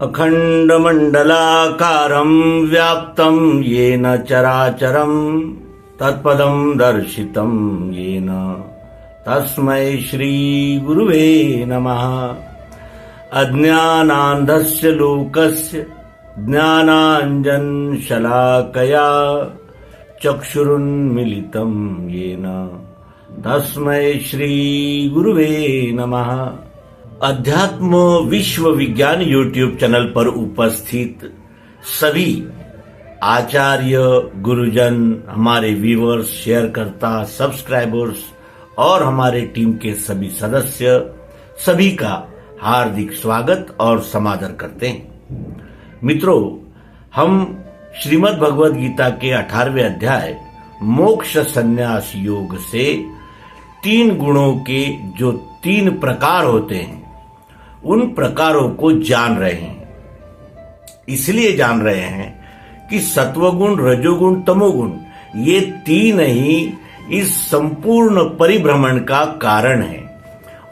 अखण्डमण्डलाकारं व्याप्तं येन चराचरं तत्पदं दर्शितं येन तस्मै श्रीगुरुवे नमः। अज्ञानान्धस्य लोकस्य ज्ञानाञ्जनशलाकया चक्षुरुन्मीलितं येन तस्मै श्रीगुरुवे नमः। अध्यात्म विश्व विज्ञान यूट्यूब चैनल पर उपस्थित सभी आचार्य, गुरुजन, हमारे व्यूअर्स, शेयरकर्ता, सब्सक्राइबर्स और हमारे टीम के सभी सदस्य सभी का हार्दिक स्वागत और समादर करते हैं। मित्रों, हम श्रीमद् भगवद गीता के 18वें अध्याय मोक्ष संन्यास योग से 3 गुणों के जो 3 प्रकार होते हैं उन प्रकारों को जान रहे हैं। इसलिए जान रहे हैं कि सत्वगुण, रजोगुण, तमोगुण ये 3 ही इस संपूर्ण परिभ्रमण का कारण है।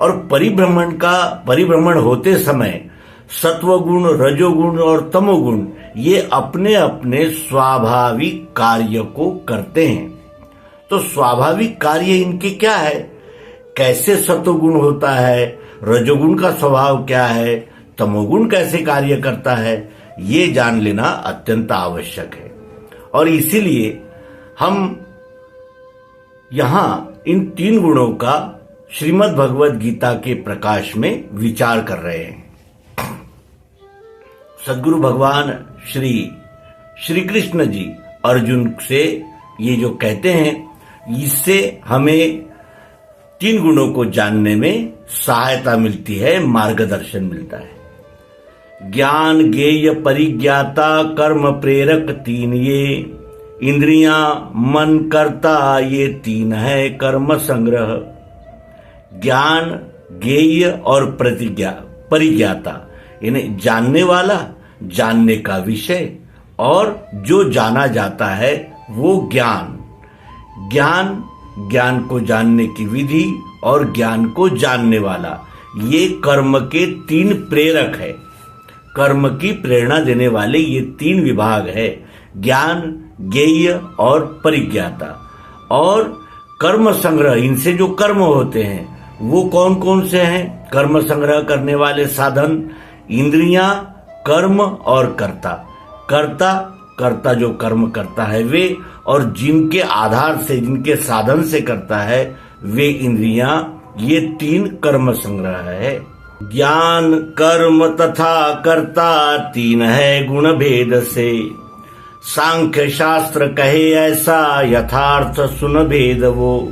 और परिभ्रमण होते समय सत्वगुण, रजोगुण और तमोगुण ये अपने अपने स्वाभाविक कार्य को करते हैं। तो स्वाभाविक कार्य इनके क्या है? कैसे सत्वगुण होता है, रजोगुण का स्वभाव क्या है, तमोगुण कैसे कार्य करता है, ये जान लेना अत्यंत आवश्यक है। और इसीलिए हम यहां इन 3 गुणों का श्रीमद् भगवद गीता के प्रकाश में विचार कर रहे हैं। सद्गुरु भगवान श्री कृष्ण जी अर्जुन से ये जो कहते हैं, इससे हमें 3 गुणों को जानने में सहायता मिलती है, मार्गदर्शन मिलता है। ज्ञान, ज्ञेय, परिज्ञाता, कर्म प्रेरक 3 ये इंद्रियां, मन, कर्ता ये 3 है कर्म संग्रह। ज्ञान, ज्ञेय और परिज्ञाता इन्हें जानने वाला, जानने का विषय और जो जाना जाता है वो ज्ञान। ज्ञान को जानने की विधि और ज्ञान को जानने वाला, ये कर्म के 3 प्रेरक है। कर्म की प्रेरणा देने वाले ये 3 विभाग है, ज्ञान, ज्ञेय और परिज्ञाता। और कर्म संग्रह, इनसे जो कर्म होते हैं वो कौन कौन से हैं? कर्म संग्रह करने वाले साधन इंद्रियां, कर्म और कर्ता जो कर्म करता है वे, और जिनके आधार से, जिनके साधन से करता है वे इंद्रियां, ये 3 कर्म संग्रह है। ज्ञान, कर्म तथा कर्ता 3 है गुण भेद से। सांख्य शास्त्र कहे ऐसा, यथार्थ सुन भेद वो।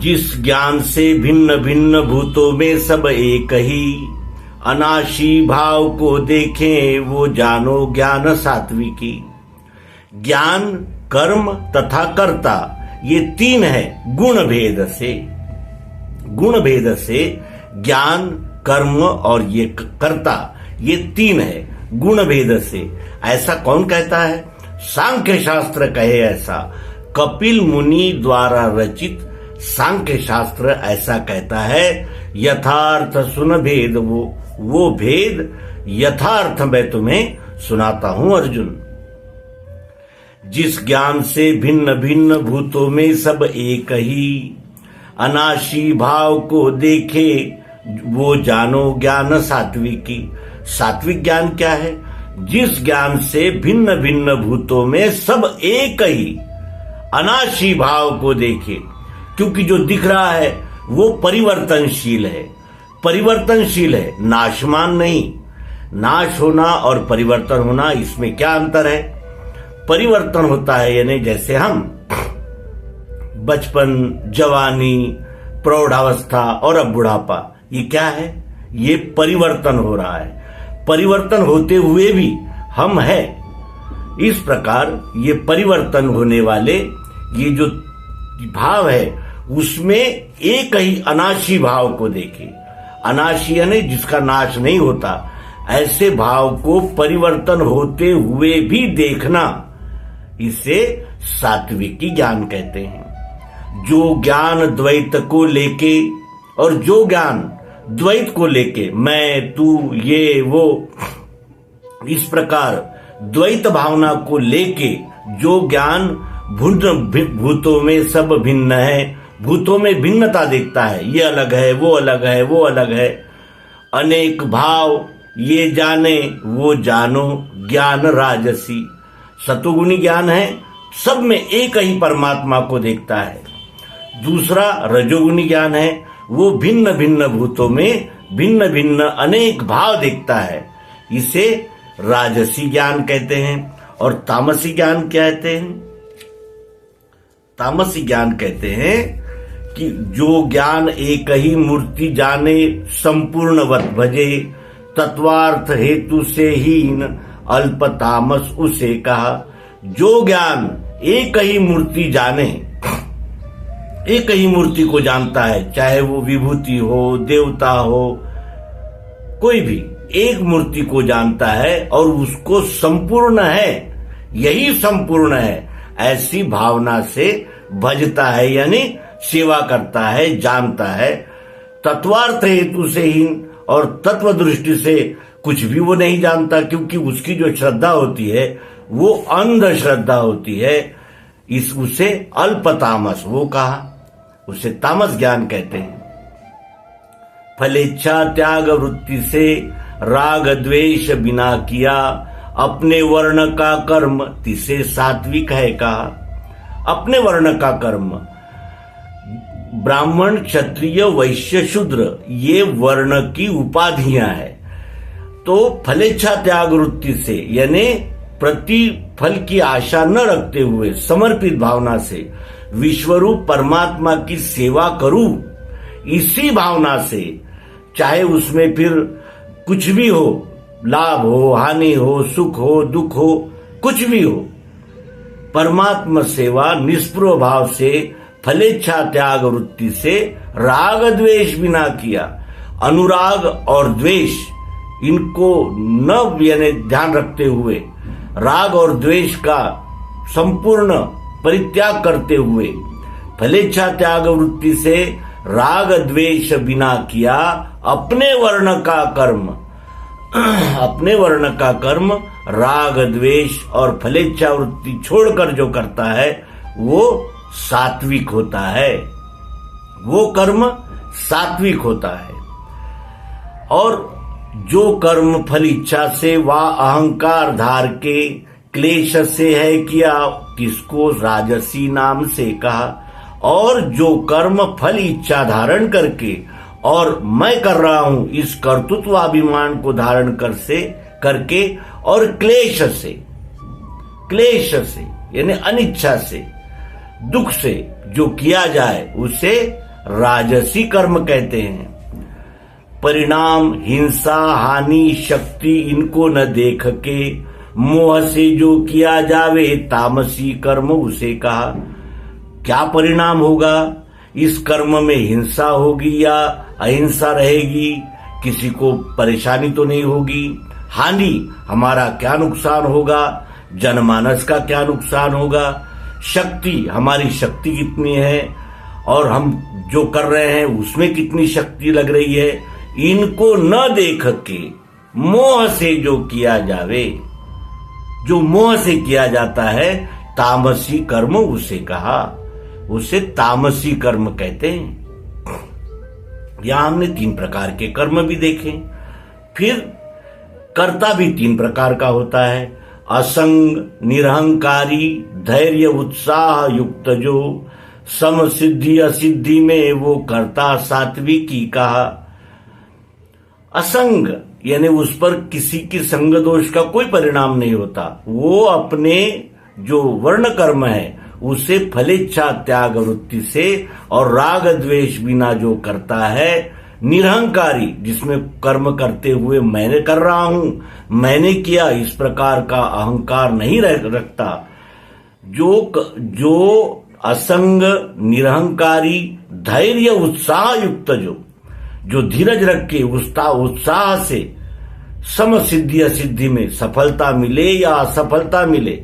जिस ज्ञान से भिन्न भिन्न भूतों में सब एक ही, अनाशी भाव को देखें वो जानो ज्ञान सात्विकी। ज्ञान, कर्म तथा कर्ता ये 3 है गुण भेद से। गुण भेद से ज्ञान, कर्म और ये कर्ता ये 3 है गुण भेद से। ऐसा कौन कहता है? सांख्य शास्त्र कहे ऐसा। कपिल मुनि द्वारा रचित सांख्य शास्त्र ऐसा कहता है। यथार्थ सुन भेद वो भेद यथार्थ मैं तुम्हें सुनाता हूं अर्जुन। जिस ज्ञान से भिन्न भिन्न भूतों में सब एक ही, अनाशी भाव को देखे वो जानो ज्ञान सात्विकी। सात्विक ज्ञान क्या है? जिस ज्ञान से भिन्न भिन्न भूतों में सब एक ही, अनाशी भाव को देखे। क्योंकि जो दिख रहा है वो परिवर्तनशील है, नाशमान नहीं। नाश होना और परिवर्तन होना, इसमें क्या अंतर है? परिवर्तन होता है यानी जैसे हम बचपन, जवानी, प्रौढ़ावस्था और अब बुढ़ापा, ये क्या है? ये परिवर्तन हो रहा है। परिवर्तन होते हुए भी हम हैं। इस प्रकार ये परिवर्तन होने वाले ये जो भाव है उसमें एक ही अनाशी भाव को देखे। अनाशी यानी जिसका नाश नहीं होता, ऐसे भाव को परिवर्तन होते हुए भी देखना, इसे सात्विकी ज्ञान कहते हैं। जो ज्ञान द्वैत को लेके और जो ज्ञान द्वैत को लेके, मैं तू ये वो, इस प्रकार द्वैत भावना को लेके जो ज्ञान भूतों में सब भिन्न है, भूतों में भिन्नता देखता है, ये अलग है, वो अलग है, वो अलग है, अनेक भाव ये जाने वो जानो, ज्ञान राजसी। सतोगुणी ज्ञान है, सब में एक ही परमात्मा को देखता है। दूसरा रजोगुणी ज्ञान है, वो भिन्न भिन्न भूतों में भिन्न भिन्न अनेक भाव देखता है, इसे राजसी ज्ञान कहते हैं। और तामसी ज्ञान क्या कहते हैं? तामसी ज्ञान कहते हैं कि जो ज्ञान एक ही मूर्ति जाने, संपूर्णवत भजे, तत्वार्थ हेतु से हीन, अल्प तामस उसे कहा। जो ज्ञान एक ही मूर्ति जाने, एक ही मूर्ति को जानता है, चाहे वो विभूति हो, देवता हो, कोई भी एक मूर्ति को जानता है और उसको संपूर्ण है, यही संपूर्ण है, ऐसी भावना से भजता है, यानी सेवा करता है, जानता है। तत्वार्थ हेतु से हीन, और तत्व दृष्टि से कुछ भी वो नहीं जानता, क्योंकि उसकी जो श्रद्धा होती है वो अंध श्रद्धा होती है, उसे अल्प तामस वो कहा, उसे तामस ज्ञान कहते हैं। फलेच्छा त्याग वृत्ति से राग द्वेष बिना किया, अपने वर्ण का कर्म तिसे सात्विक है कहा। अपने वर्ण का कर्म, ब्राह्मण क्षत्रिय वैश्य शूद्र ये वर्ण की उपाधियां है। तो फलेच्छा त्याग वृत्ति से, यानी प्रतिफल की आशा न रखते हुए समर्पित भावना से विश्वरूप परमात्मा की सेवा करूं, इसी भावना से, चाहे उसमें फिर कुछ भी हो, लाभ हो, हानि हो, सुख हो, दुख हो, कुछ भी हो, परमात्मा सेवा निष्प्रभ भाव से, फलेच्छा त्याग वृत्ति से, राग द्वेष बिना किया। अनुराग और द्वेष इनको न, यानी ध्यान रखते हुए, राग और द्वेष का संपूर्ण परित्याग करते हुए, फलेच्छा त्याग वृत्ति से राग द्वेष बिना किया, अपने वर्ण का कर्म, अपने वर्ण का कर्म राग द्वेष और फलेच्छा वृत्ति छोड़कर जो करता है वो सात्विक होता है, वो कर्म सात्विक होता है। और जो कर्म फल इच्छा से व अहंकार धार के क्लेश से है किया, किसको राजसी नाम से कहा। और जो कर्म फल इच्छा धारण करके और मैं कर रहा हूं इस कर्तृत्वाभिमान को धारण करके और क्लेश से यानी अनिच्छा से, दुख से जो किया जाए उसे राजसी कर्म कहते हैं। परिणाम हिंसा हानि शक्ति इनको न देख के, मोह से जो किया जावे तामसी कर्म उसे कहा। क्या परिणाम होगा? इस कर्म में हिंसा होगी या अहिंसा रहेगी, किसी को परेशानी तो नहीं होगी। हानि, हमारा क्या नुकसान होगा, जनमानस का क्या नुकसान होगा। शक्ति, हमारी शक्ति कितनी है और हम जो कर रहे हैं उसमें कितनी शक्ति लग रही है, इनको न देख के मोह से जो किया जावे, जो मोह से किया जाता है तामसी कर्म उसे कहा, उसे तामसी कर्म कहते हैं। यहां हमने 3 प्रकार के कर्म भी देखे। फिर कर्ता भी 3 प्रकार का होता है। असंग, निरहंकारी, धैर्य उत्साह युक्त जो सम सिद्धि असिद्धि में वो कर्ता सात्विकी कहा। असंग यानी उस पर किसी की संग दोष का कोई परिणाम नहीं होता, वो अपने जो वर्ण कर्म है उसे फलेच्छा त्याग वृत्ति से और राग द्वेष बिना जो करता है। निरहंकारी, जिसमें कर्म करते हुए मैंने कर रहा हूं, मैंने किया, इस प्रकार का अहंकार नहीं रखता। जो असंग, निरहंकारी, धैर्य उत्साह युक्त जो धीरज रख के उत्साह से सम सिद्धि असिद्धि में सफलता मिले या असफलता मिले,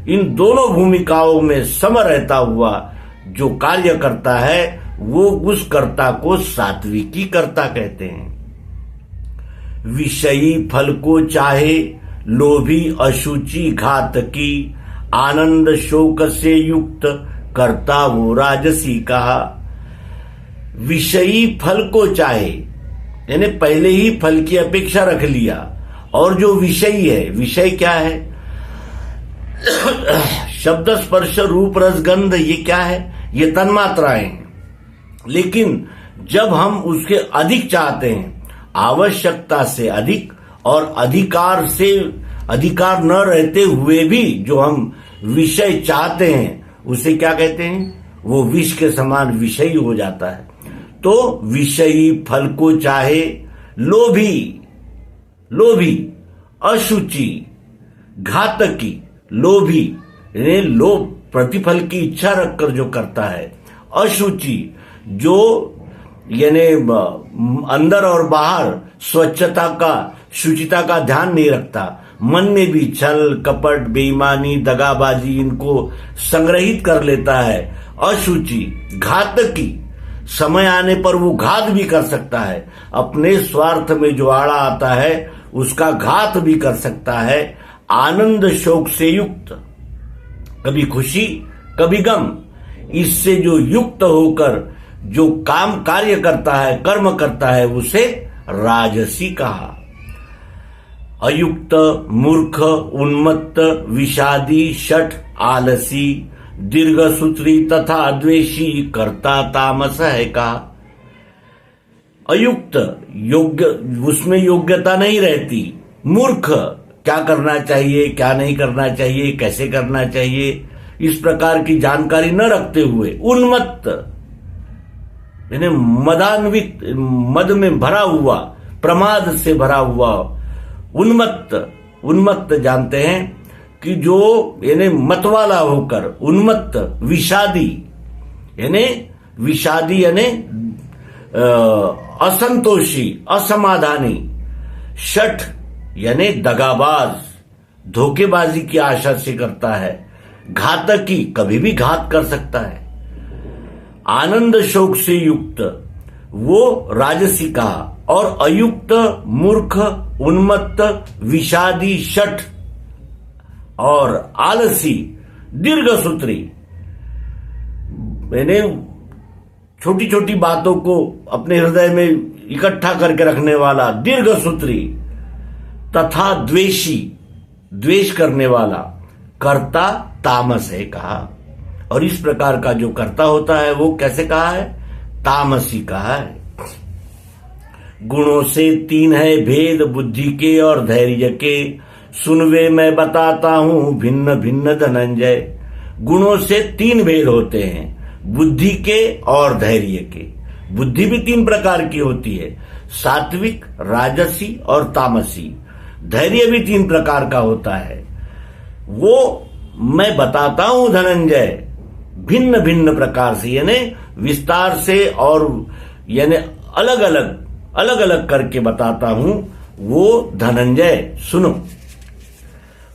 इन दोनों भूमिकाओं में सम रहता हुआ जो कार्य करता है वो उस कर्ता को सात्विकी कर्ता कहते हैं। विषयी फल को चाहे, लोभी अशुचि घातकी, आनंद शोक से युक्त कर्ता वो राजसी कहा। विषयी फल को चाहे यानी पहले ही फल की अपेक्षा रख लिया, और जो विषयी है, विषय क्या है? शब्द स्पर्श रूप रस गंध, ये क्या है? ये तन्मात्राएं हैं। लेकिन जब हम उसके अधिक चाहते हैं, आवश्यकता से अधिक और अधिकार न रहते हुए भी जो हम विषय चाहते हैं, उसे क्या कहते हैं? वो विष के समान विषयी हो जाता है। तो विषयी फल को चाहे, लोभी अशुचि घातकी, लोभी यानी लोभ प्रतिफल की इच्छा रखकर जो करता है, अशुचि जो यानी अंदर और बाहर स्वच्छता का, शुचिता का ध्यान नहीं रखता, मन में भी छल कपट बेईमानी दगाबाजी इनको संग्रहित कर लेता है। अशुचि घातकी, समय आने पर वो घात भी कर सकता है, अपने स्वार्थ में जो आड़ा आता है उसका घात भी कर सकता है। आनंद शोक से युक्त, कभी खुशी कभी गम, इससे जो युक्त होकर जो काम कार्य करता है, कर्म करता है, उसे राजसी कहा। अयुक्त मूर्ख उन्मत्त विषादी शठ आलसी दीर्घ सूत्री तथा द्वेषी कर्ता तामस है कहा। अयुक्त योग्य, उसमें योग्यता नहीं रहती। मूर्ख, क्या करना चाहिए क्या नहीं करना चाहिए, कैसे करना चाहिए, इस प्रकार की जानकारी न रखते हुए उन्मत्त यानी मदान्वित, मद में भरा हुआ, प्रमाद से भरा हुआ उन्मत्त जानते हैं कि जो यानी मतवाला होकर उन्मत्त। विषादी यानी असंतोषी असमाधानी। शठ यानी दगाबाज, धोखेबाजी की आशा से करता है। घातकी, कभी भी घात कर सकता है। आनंद शोक से युक्त, वो राजसी कहा। और अयुक्त मूर्ख उन्मत्त विषादी शठ और आलसी दीर्घ सूत्री, मैंने छोटी छोटी बातों को अपने हृदय में इकट्ठा करके रखने वाला दीर्घ सूत्री तथा द्वेषी, द्वेष करने वाला कर्ता तामस है कहा। और इस प्रकार का जो कर्ता होता है वो कैसे कहा है? तामसी कहा है। गुणों से तीन है भेद, बुद्धि के और धैर्य के, सुनवे मैं बताता हूं भिन्न भिन्न धनंजय। गुणों से तीन भेद होते हैं, बुद्धि के और धैर्य के। बुद्धि भी तीन प्रकार की होती है, सात्विक, राजसी और तामसी। धैर्य भी तीन प्रकार का होता है, वो मैं बताता हूं धनंजय भिन्न भिन्न प्रकार से, यानी विस्तार से और यानी अलग अलग करके बताता हूं, वो धनंजय सुनो।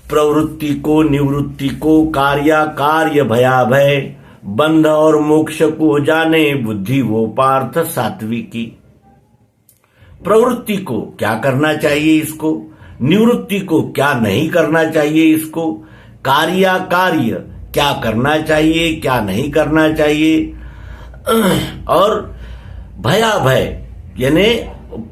प्रवृत्ति को निवृत्ति को, कार्य भयाभय, बंध और मोक्ष को जाने बुद्धि वो पार्थ सात्विकी। प्रवृत्ति को क्या करना चाहिए इसको, निवृत्ति को क्या नहीं करना चाहिए इसको, कार्य क्या करना चाहिए क्या नहीं करना चाहिए, और भयाभय यानी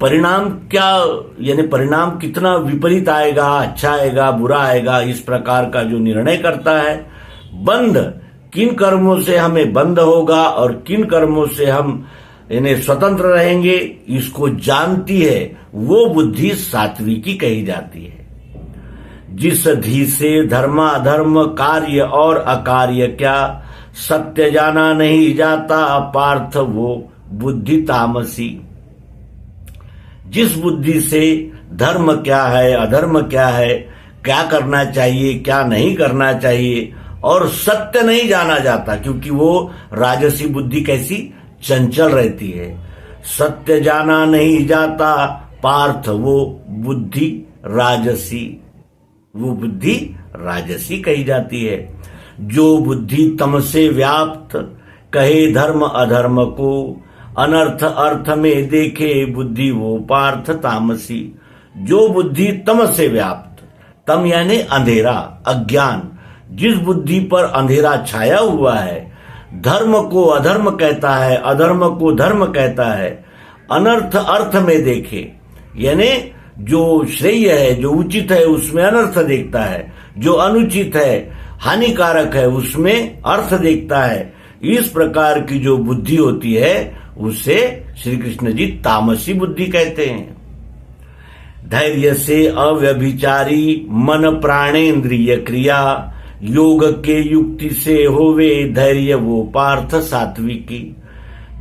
परिणाम क्या, यानी परिणाम कितना विपरीत आएगा, अच्छा आएगा बुरा आएगा, इस प्रकार का जो निर्णय करता है। बंध, किन कर्मों से हमें बंध होगा और किन कर्मों से हम यानी स्वतंत्र रहेंगे, इसको जानती है, वो बुद्धि सात्विकी कही जाती है। जिस धी से धर्माधर्म कार्य और अकार्य क्या, सत्य जाना नहीं जाता पार्थ वो बुद्धि तामसी। जिस बुद्धि से धर्म क्या है अधर्म क्या है, क्या करना चाहिए क्या नहीं करना चाहिए, और सत्य नहीं जाना जाता, क्योंकि वो राजसी बुद्धि कैसी चंचल रहती है। सत्य जाना नहीं जाता पार्थ वो बुद्धि राजसी, वो बुद्धि राजसी कही जाती है। जो बुद्धि तम से व्याप्त कहे धर्म अधर्म को, अनर्थ अर्थ में देखे बुद्धि वो पार्थ तामसी। जो बुद्धि तम से व्याप्त, तम यानी अंधेरा, अज्ञान, जिस बुद्धि पर अंधेरा छाया हुआ है, धर्म को अधर्म कहता है, अधर्म को धर्म कहता है, अनर्थ अर्थ में देखे, यानी जो श्रेय है, जो उचित है, उसमें अनर्थ देखता है, जो अनुचित है, हानिकारक है, उसमें अर्थ देखता है। इस प्रकार की जो बुद्धि होती है उसे श्री कृष्ण जी तामसी बुद्धि कहते हैं। धैर्य से अव्यभिचारी मन प्राणेन्द्रिय क्रिया, योग के युक्ति से होवे धैर्य वो पार्थ सात्विकी।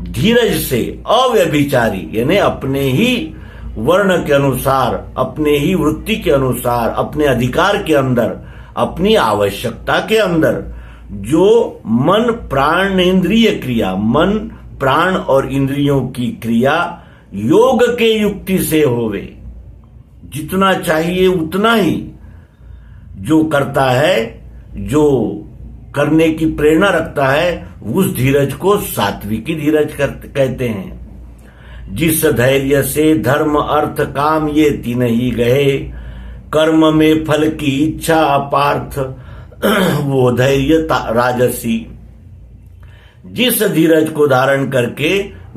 धीरज से अव्यभिचारी यानी अपने ही वर्ण के अनुसार, अपने ही वृत्ति के अनुसार, अपने अधिकार के अंदर, अपनी आवश्यकता के अंदर जो मन प्राण इंद्रिय क्रिया, मन प्राण और इंद्रियों की क्रिया योग के युक्ति से होवे, जितना चाहिए उतना ही जो करता है, जो करने की प्रेरणा रखता है, उस धीरज को सात्विकी धीरज कहते हैं। जिस धैर्य से धर्म अर्थ काम ये तीन ही गए, कर्म में फल की इच्छा पार्थ वो धैर्य राजसी। जिस धीरज को धारण करके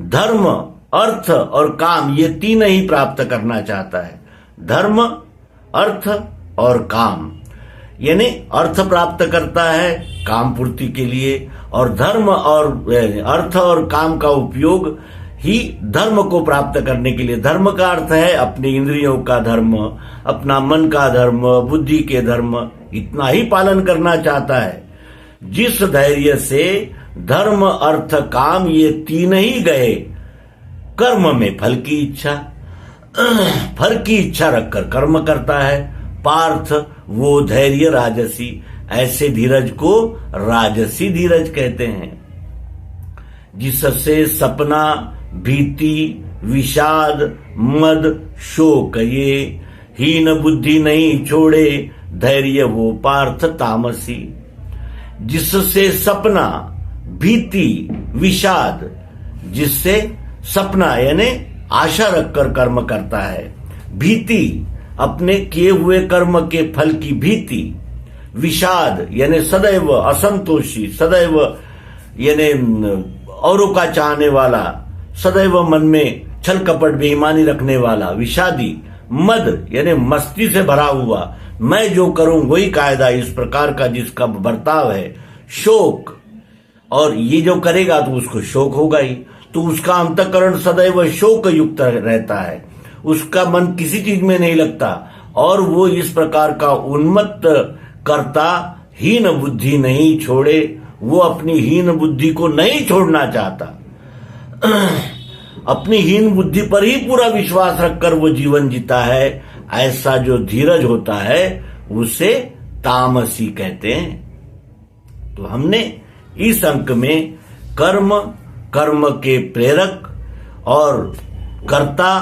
धर्म अर्थ और काम ये तीन ही प्राप्त करना चाहता है, धर्म अर्थ और काम, यानी अर्थ प्राप्त करता है काम पूर्ति के लिए, और धर्म और अर्थ और काम का उपयोग ही धर्म को प्राप्त करने के लिए। धर्म का अर्थ है अपनी इंद्रियों का धर्म, अपना मन का धर्म, बुद्धि के धर्म, इतना ही पालन करना चाहता है। जिस धैर्य से धर्म अर्थ काम ये तीन ही गए, कर्म में फल की इच्छा, फल की इच्छा रखकर कर्म करता है, पार्थ वो धैर्य राजसी। ऐसे धीरज को राजसी धीरज कहते हैं। जिससे सपना भीति विषाद मद शोक ये हीन बुद्धि नहीं छोड़े धैर्य वो पार्थ तामसी। जिससे सपना भीति विषाद, जिससे सपना यानी आशा रखकर कर्म करता है, भीति अपने किए हुए कर्म के फल की भीति, विषाद यानी सदैव असंतोषी, सदैव यानी औरों का चाहने वाला, सदैव मन में छल कपट बेईमानी रखने वाला विषादी, मद यानी मस्ती से भरा हुआ, मैं जो करूं वही कायदा, इस प्रकार का जिसका बर्ताव है, शोक, और ये जो करेगा तो उसको शोक होगा ही, तो उसका अंतःकरण सदैव शोक युक्त रहता है, उसका मन किसी चीज में नहीं लगता, और वो इस प्रकार का उन्मत्त करता हीन बुद्धि नहीं छोड़े, वो अपनी हीन बुद्धि को नहीं छोड़ना चाहता। अपनी हीन बुद्धि पर ही पूरा विश्वास रखकर वो जीवन जीता है। ऐसा जो धीरज होता है उसे तामसी कहते हैं। तो हमने इस अंक में कर्म, कर्म के प्रेरक और कर्ता,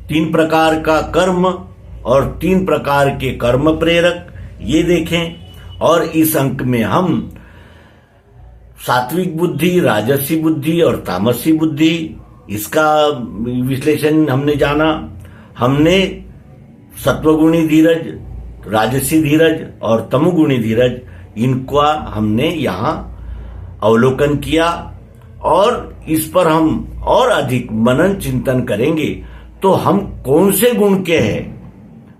तीन प्रकार का कर्म और तीन प्रकार के कर्म प्रेरक ये देखें, और इस अंक में हम सात्विक बुद्धि, राजसी बुद्धि और तामसी बुद्धि, इसका विश्लेषण हमने जाना। हमने सत्वगुणी धीरज, राजसी धीरज और तमोगुणी धीरज, इनका हमने यहाँ अवलोकन किया, और इस पर हम और अधिक मनन चिंतन करेंगे तो हम कौन से गुण के हैं,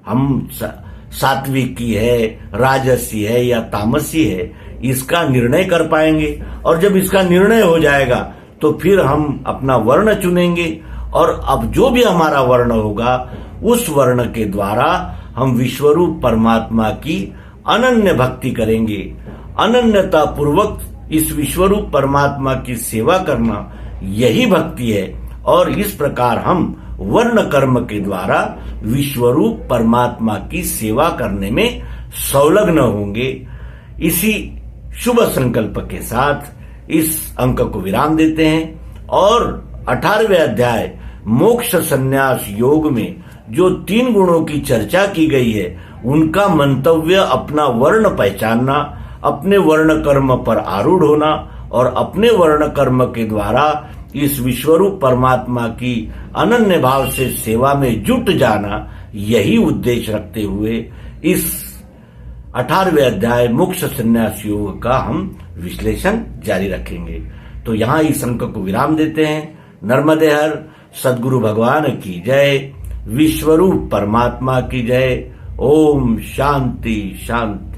हम सात्विकी है, राजसी है या तामसी है, इसका निर्णय कर पाएंगे। और जब इसका निर्णय हो जाएगा तो फिर हम अपना वर्ण चुनेंगे, और अब जो भी हमारा वर्ण होगा उस वर्ण के द्वारा हम विश्वरूप परमात्मा की अनन्य भक्ति करेंगे। अनन्यता पूर्वक इस विश्वरूप परमात्मा की सेवा करना यही भक्ति है, और इस प्रकार हम वर्ण कर्म के द्वारा विश्वरूप परमात्मा की सेवा करने में संलग्न होंगे। इसी शुभ संकल्प के साथ इस अंक को विराम देते हैं, और 18वें अध्याय मोक्ष संन्यास योग में जो 3 गुणों की चर्चा की गई है उनका मंतव्य अपना वर्ण पहचानना, अपने वर्ण कर्म पर आरूढ़ होना और अपने वर्ण कर्म के द्वारा इस विश्वरूप परमात्मा की अनन्य भाव से सेवा में जुट जाना, यही उद्देश्य रखते हुए इस 18वें अध्याय मोक्ष संन्यास योग का हम विश्लेषण जारी रखेंगे। तो यहाँ इस अंक को विराम देते हैं। नर्मदे हर, सद्गुरु भगवान की जय, विश्वरूप परमात्मा की जय। ओम शांति शांति।